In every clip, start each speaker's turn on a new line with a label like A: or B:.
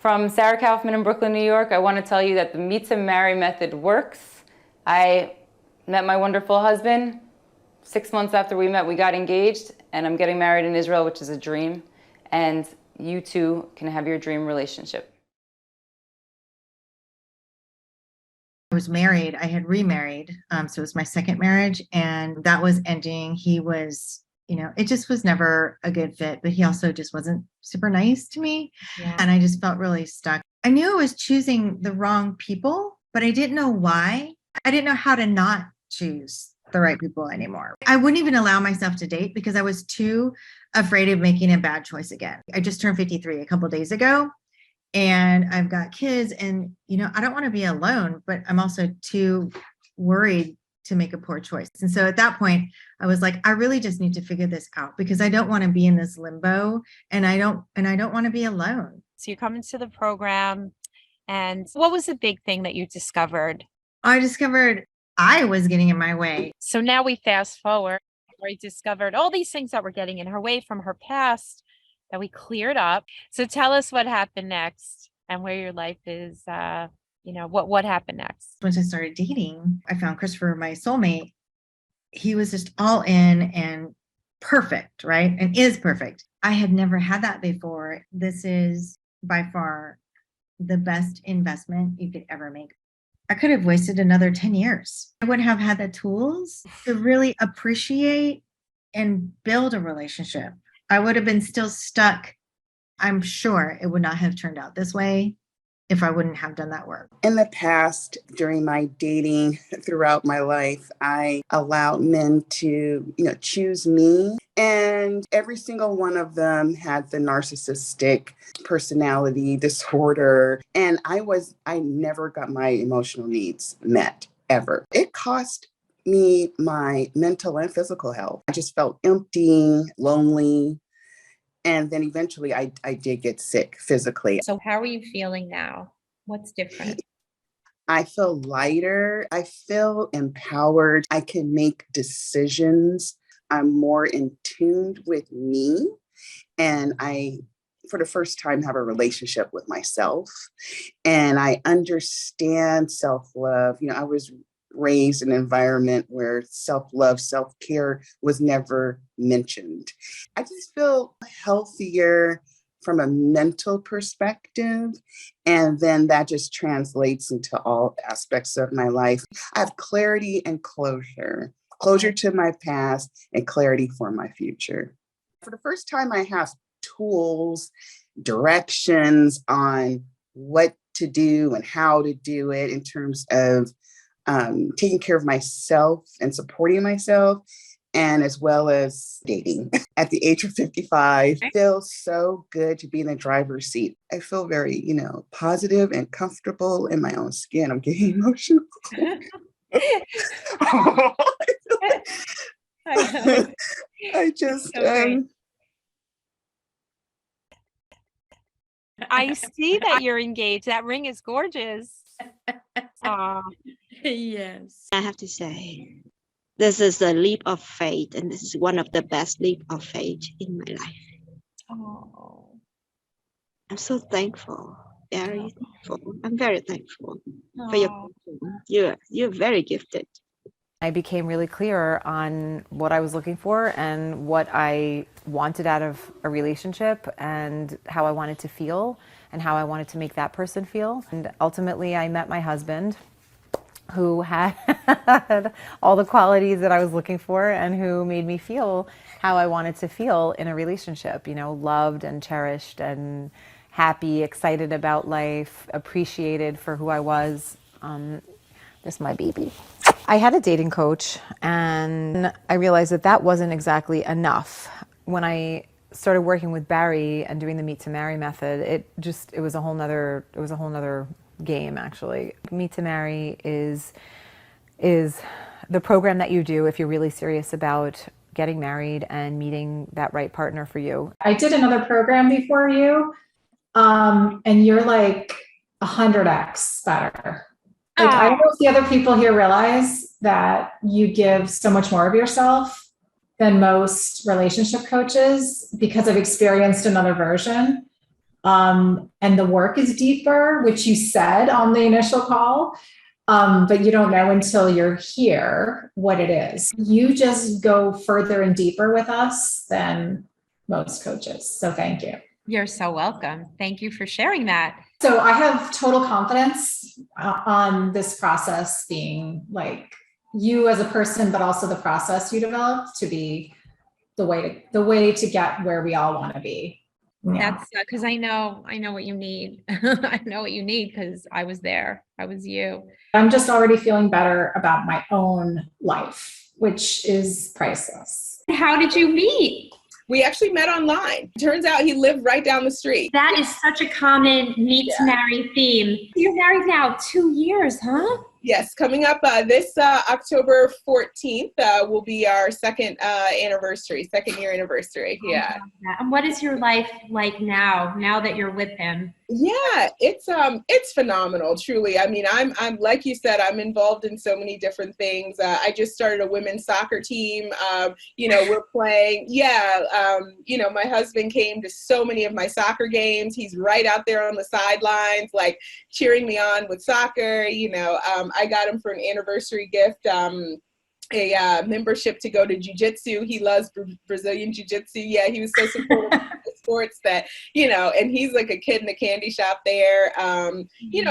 A: From Sarah Kaufman in Brooklyn, New York, I want to tell you that the Meet to Marry method works. I met my wonderful husband. 6 months after we met, we got engaged, and I'm getting married in Israel, which is a dream. And you too can have your dream relationship.
B: I was married. I had remarried. So it was my second marriage, and that was ending. He was, it just was never a good fit, but he also just wasn't super nice to me. Yeah. And I just felt really stuck. I knew I was choosing the wrong people, but I didn't know why. I didn't know how to not choose the right people anymore. I wouldn't even allow myself to date because I was too afraid of making a bad choice again. I just turned 53 a couple of days ago. And I've got kids and, I don't want to be alone, but I'm also too worried to make a poor choice. And so at that point, I was like, I really just need to figure this out because I don't want to be in this limbo and I don't want to be alone.
C: So you come into the program, and what was the big thing that you discovered?
B: I discovered I was getting in my way.
C: So now we fast forward, where I discovered all these things that were getting in her way from her past that we cleared up. So tell us what happened next and where your life is, what happened next.
B: Once I started dating, I found Christopher, my soulmate. He was just all in and perfect, right? And is perfect. I had never had that before. This is by far the best investment you could ever make. I could have wasted another 10 years. I wouldn't have had the tools to really appreciate and build a relationship. I would have been still stuck. I'm sure it would not have turned out this way if I wouldn't have done that work.
D: In the past, during my dating throughout my life, I allowed men to, choose me. And every single one of them had the narcissistic personality disorder. And I never got my emotional needs met, ever. It cost me my mental and physical health. I just felt empty, lonely. And then eventually I did get sick physically.
C: So how are you feeling now? What's different?
D: I feel lighter. I feel empowered. I can make decisions. I'm more in tune with me. And I, for the first time, have a relationship with myself. And I understand self-love. I was raised in an environment where self-love, self-care was never mentioned. I just feel healthier from a mental perspective. And then that just translates into all aspects of my life. I have clarity and closure to my past and clarity for my future. For the first time, I have tools, directions on what to do and how to do it in terms of taking care of myself and supporting myself, and as well as dating. At the age of 55, it feels so good to be in the driver's seat. I feel very, positive and comfortable in my own skin. I'm getting emotional. I just,
C: I see that you're engaged. That ring is gorgeous.
A: Yes.
E: I have to say, this is a leap of faith, and this is one of the best leap of faith in my life.
C: Oh,
E: I'm so thankful, very thankful. I'm very thankful for your question. You're very gifted.
F: I became really clear on what I was looking for and what I wanted out of a relationship and how I wanted to feel and how I wanted to make that person feel. And ultimately, I met my husband, who had all the qualities that I was looking for and who made me feel how I wanted to feel in a relationship, loved and cherished and happy, excited about life, appreciated for who I was. This is my baby. I had a dating coach, and I realized that wasn't exactly enough. When I started working with Bari and doing the Meet to Marry method, it was a whole nother game, actually. Meet to Marry is the program that you do if you're really serious about getting married and meeting that right partner for you.
G: I did another program before you, and you're like 100x better. Like, I don't know if the other people here realize that you give so much more of yourself than most relationship coaches, because I've experienced another version. And the work is deeper, which you said on the initial call. But you don't know until you're here what it is. You just go further and deeper with us than most coaches. So thank you.
C: You're so welcome. Thank you for sharing that.
G: So I have total confidence on this process being like you as a person, but also the process you developed to be the way to get where we all want to be. Yeah.
C: That's because I know what you need. I know what you need because I was there. I was you.
G: I'm just already feeling better about my own life, which is priceless.
C: How did you meet?
H: We actually met online. Turns out he lived right down the street.
I: That is such a common meet to marry theme. You're married now 2 years, huh?
H: Yes, coming up this October 14th will be our second year anniversary. Yeah.
I: And what is your life like now that you're with him?
H: Yeah, it's phenomenal, truly. I mean, I'm like you said, I'm involved in so many different things. I just started a women's soccer team. We're playing. Yeah. My husband came to so many of my soccer games. He's right out there on the sidelines, like cheering me on with soccer. I got him for an anniversary gift. A membership to go to jiu-jitsu. He loves Brazilian jiu-jitsu. Yeah, he was so supportive of the sports that, and he's like a kid in the candy shop there,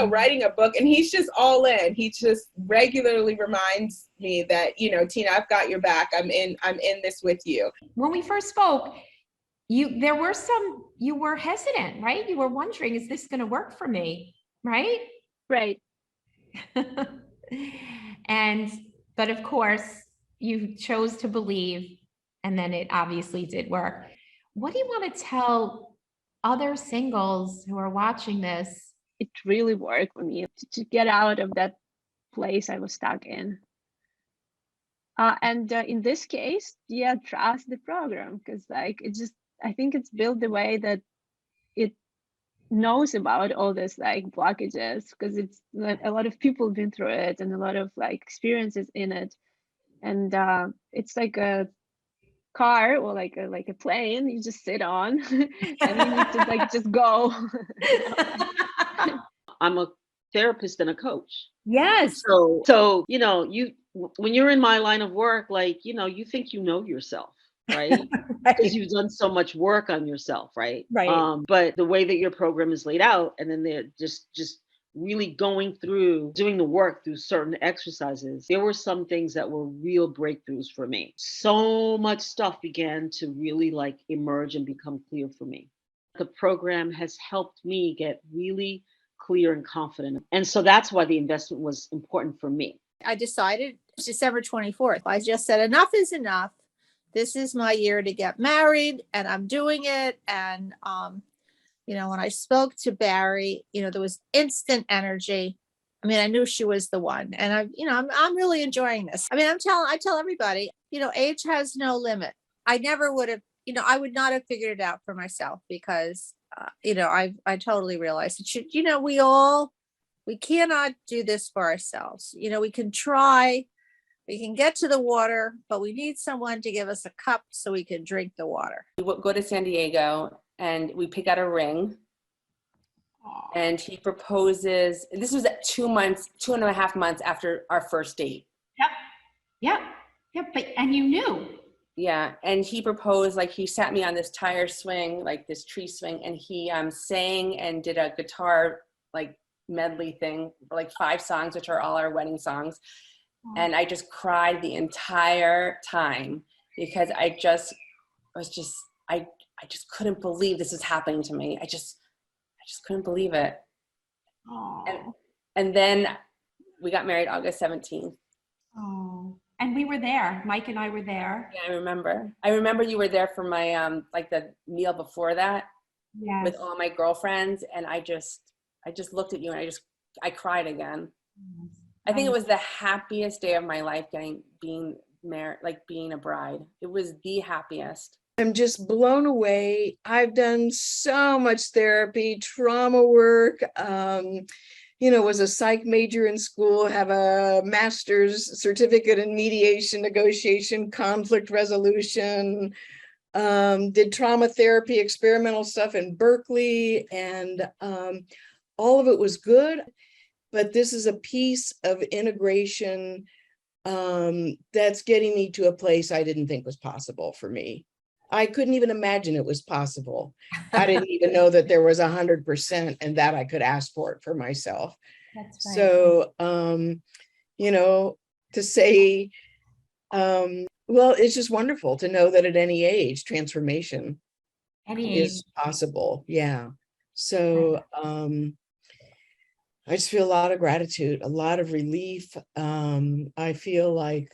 H: writing a book, and he's just all in. He just regularly reminds me that, Tina, I've got your back. I'm in this with you.
C: When we first spoke, you were hesitant, right? You were wondering, is this going to work for me? Right?
I: Right.
C: But of course, you chose to believe, and then it obviously did work. What do you want to tell other singles who are watching this?
I: It really worked for me to get out of that place I was stuck in. And in this case, trust the program, because I think it's built the way that it knows about all this blockages, because it's a lot of people have been through it and a lot of experiences in it, and it's like a car or like a plane you just sit on and you need to just go.
J: I'm a therapist and a coach.
C: Yes.
J: So you when you're in my line of work, you think you know yourself. Right? Because you've done so much work on yourself, right?
C: Right.
J: But the way that your program is laid out, and then they're just really going through doing the work through certain exercises, there were some things that were real breakthroughs for me. So much stuff began to really emerge and become clear for me. The program has helped me get really clear and confident. And so that's why the investment was important for me.
K: I decided December 24th. I just said, enough is enough. This is my year to get married, and I'm doing it. And, when I spoke to Bari, there was instant energy. I mean, I knew she was the one, and I'm really enjoying this. I mean, I tell everybody, age has no limit. I never would have, I would not have figured it out for myself because, I totally realized it should, we cannot do this for ourselves. We can try. We can get to the water, but we need someone to give us a cup so we can drink the water.
A: We go to San Diego and we pick out a ring. And he proposes. This was 2.5 months after our first date.
I: Yep. And you knew.
A: Yeah. And he proposed, he sat me on this tire swing, this tree swing, and he sang and did a guitar medley thing for 5 songs, which are all our wedding songs. And I just cried the entire time because I just couldn't believe this was happening to me. I just couldn't believe it. And then we got married August 17th.
I: Oh, and we were there. Mike and I were there.
A: Yeah, I remember you were there for my the meal before that.
I: Yes.
A: With all my girlfriends, and I just looked at you and I cried again.
I: Yes.
A: I think it was the happiest day of my life being married, being a bride. It was the happiest.
L: I'm just blown away. I've done so much therapy, trauma work, was a psych major in school, have a master's certificate in mediation, negotiation, conflict resolution, did trauma therapy, experimental stuff in Berkeley, and all of it was good. But this is a piece of integration that's getting me to a place I didn't think was possible for me. I couldn't even imagine it was possible. I didn't even know that there was 100% and that I could ask for it for myself.
C: That's right.
L: So, you know, to say, well, it's just wonderful to know that at any age, transformation is possible. Yeah. So, I just feel a lot of gratitude, a lot of relief. I feel like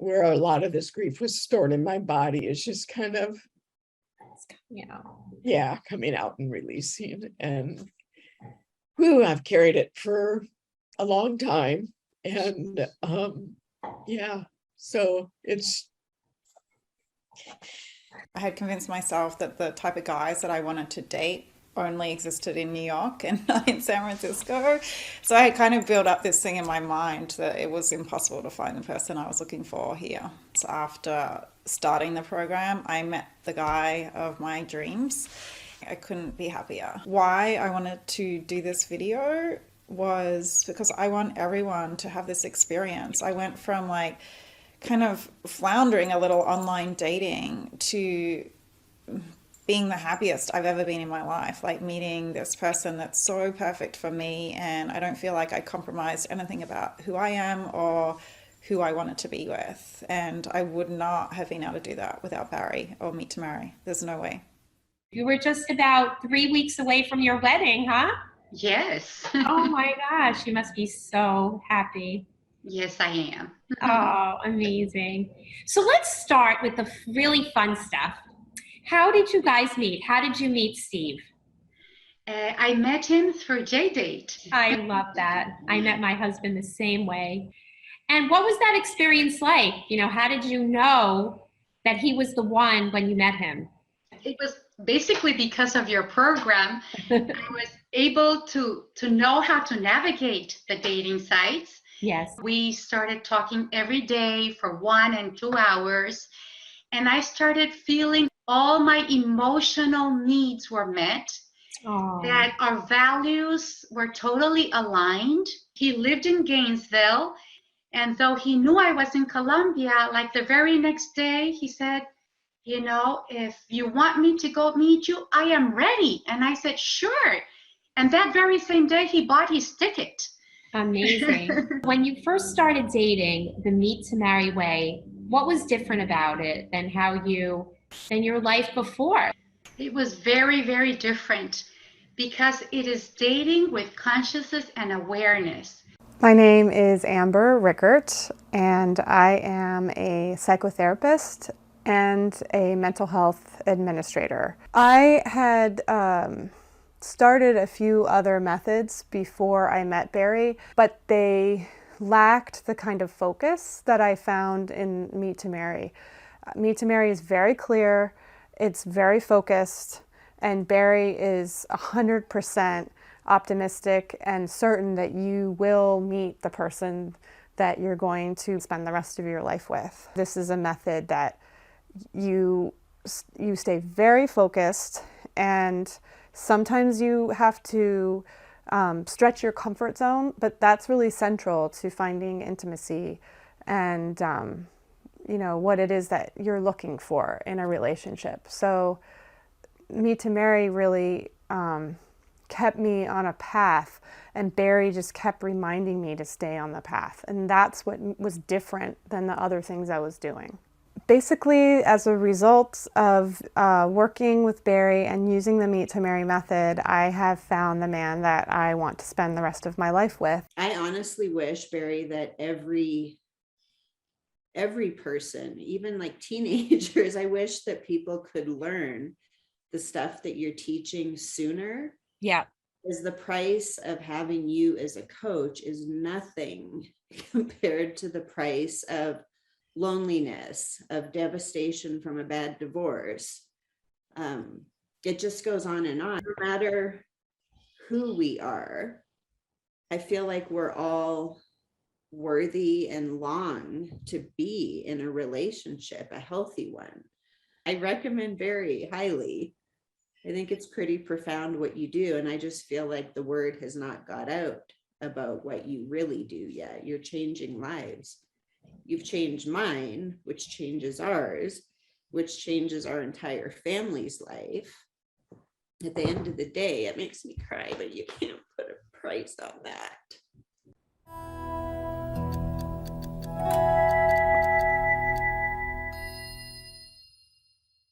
L: where a lot of this grief was stored in my body is just kind of, coming out and releasing. And I've carried it for a long time. And so
M: I had convinced myself that the type of guys that I wanted to date only existed in New York and not in San Francisco. So I kind of built up this thing in my mind that it was impossible to find the person I was looking for here. So after starting the program, I met the guy of my dreams. I couldn't be happier. Why I wanted to do this video was because I want everyone to have this experience. I went from like kind of floundering a little online dating to being the happiest I've ever been in my life, like meeting this person that's so perfect for me, and I don't feel like I compromised anything about who I am or who I wanted to be with. And I would not have been able to do that without Bari or Meet to Marry. There's no way.
N: You were just about 3 weeks away from your wedding, huh?
O: Yes.
N: Oh my gosh, you must be so happy.
O: Yes, I am.
N: Oh, amazing. So let's start with the really fun stuff. How did you guys meet? How did you meet Steve?
O: I met him through JDate.
N: I love that. I met my husband the same way. And what was that experience like? You know, how did you know that he was the one when you met him?
O: It was basically because of your program. I was able to know how to navigate the dating sites.
N: Yes.
O: We started talking every day for 1 and 2 hours. And I started feeling all my emotional needs were met, that our values were totally aligned. He lived in Gainesville, and though he knew I was in Colombia, like the very next day, he said, you know, if you want me to go meet you, I am ready. And I said, sure. And that very same day, he bought his ticket.
N: Amazing. When you first started dating the Meet to Marry way, what was different about it than your life before?
O: It was very, very different because it is dating with consciousness and awareness.
P: My name is Amber Rickert, and I am a psychotherapist and a mental health administrator. I had started a few other methods before I met Bari, but they lacked the kind of focus that I found in Meet to Marry. Meet to Marry is very clear, it's very focused, and Bari is 100% optimistic and certain that you will meet the person that you're going to spend the rest of your life with. This is a method that you stay very focused, and sometimes you have to stretch your comfort zone, but that's really central to finding intimacy and you know, what it is that you're looking for in a relationship. So Meet to Marry really kept me on a path, and Bari just kept reminding me to stay on the path. And that's what was different than the other things I was doing. Basically, as a result of working with Bari and using the Meet to Marry method, I have found the man that I want to spend the rest of my life with.
Q: I honestly wish, Bari, that every person, even like teenagers, I wish that people could learn the stuff that you're teaching sooner.
C: Yeah.
Q: Because the price of having you as a coach is nothing compared to the price of loneliness, of devastation from a bad divorce. It just goes on and on. No matter who we are, I feel like we're all worthy and long to be in a relationship, a healthy one. I recommend very highly. I think it's pretty profound what you do. And I just feel like the word has not got out about what you really do yet. You're changing lives. You've changed mine, which changes ours, which changes our entire family's life. At the end of the day, it makes me cry, but you can't put a price on that.